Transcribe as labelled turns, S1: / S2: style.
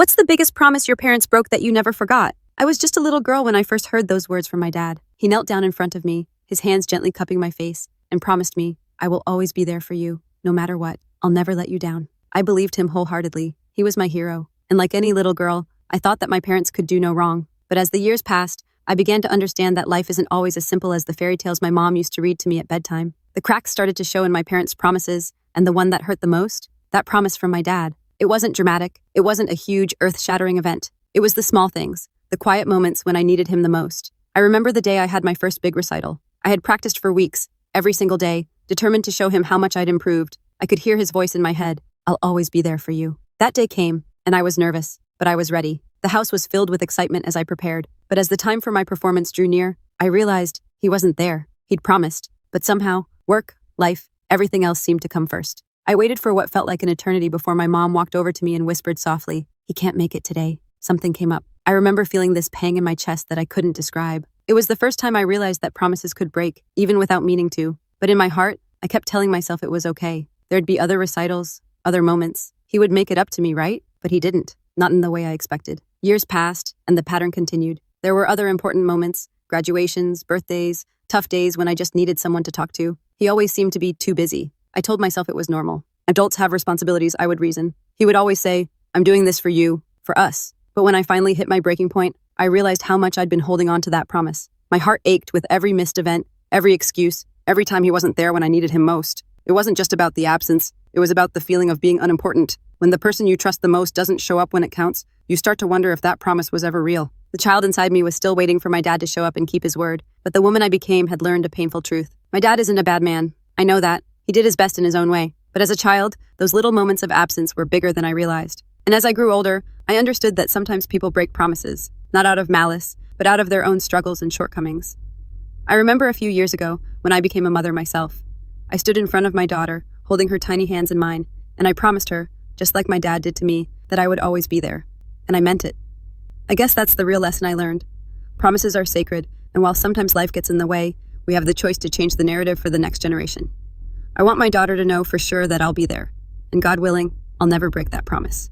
S1: What's the biggest promise your parents broke that you never forgot? I was just a little girl when I first heard those words from my dad. He knelt down in front of me, his hands gently cupping my face, and promised me, "I will always be there for you, no matter what. I'll never let you down." I believed him wholeheartedly. He was my hero. And like any little girl, I thought that my parents could do no wrong. But as the years passed, I began to understand that life isn't always as simple as the fairy tales my mom used to read to me at bedtime. The cracks started to show in my parents' promises, and the one that hurt the most? That promise from my dad. It wasn't dramatic. It wasn't a huge, earth-shattering event. It was the small things, the quiet moments when I needed him the most. I remember the day I had my first big recital. I had practiced for weeks, every single day, determined to show him how much I'd improved. I could hear his voice in my head, "I'll always be there for you." That day came, and I was nervous, but I was ready. The house was filled with excitement as I prepared, but as the time for my performance drew near, I realized he wasn't there. He'd promised, but somehow, work, life, everything else seemed to come first. I waited for what felt like an eternity before my mom walked over to me and whispered softly, "He can't make it today." Something came up. I remember feeling this pang in my chest that I couldn't describe. It was the first time I realized that promises could break, even without meaning to. But in my heart, I kept telling myself it was okay. There'd be other recitals, other moments. He would make it up to me, right? But he didn't. Not in the way I expected. Years passed, and the pattern continued. There were other important moments, graduations, birthdays, tough days when I just needed someone to talk to. He always seemed to be too busy. I told myself it was normal. Adults have responsibilities, I would reason. He would always say, "I'm doing this for you, for us." But when I finally hit my breaking point, I realized how much I'd been holding on to that promise. My heart ached with every missed event, every excuse, every time he wasn't there when I needed him most. It wasn't just about the absence. It was about the feeling of being unimportant. When the person you trust the most doesn't show up when it counts, you start to wonder if that promise was ever real. The child inside me was still waiting for my dad to show up and keep his word, but the woman I became had learned a painful truth. My dad isn't a bad man. I know that. He did his best in his own way. But as a child, those little moments of absence were bigger than I realized. And as I grew older, I understood that sometimes people break promises, not out of malice, but out of their own struggles and shortcomings. I remember a few years ago, when I became a mother myself. I stood in front of my daughter, holding her tiny hands in mine, and I promised her, just like my dad did to me, that I would always be there. And I meant it. I guess that's the real lesson I learned. Promises are sacred, and while sometimes life gets in the way, we have the choice to change the narrative for the next generation. I want my daughter to know for sure that I'll be there. And God willing, I'll never break that promise.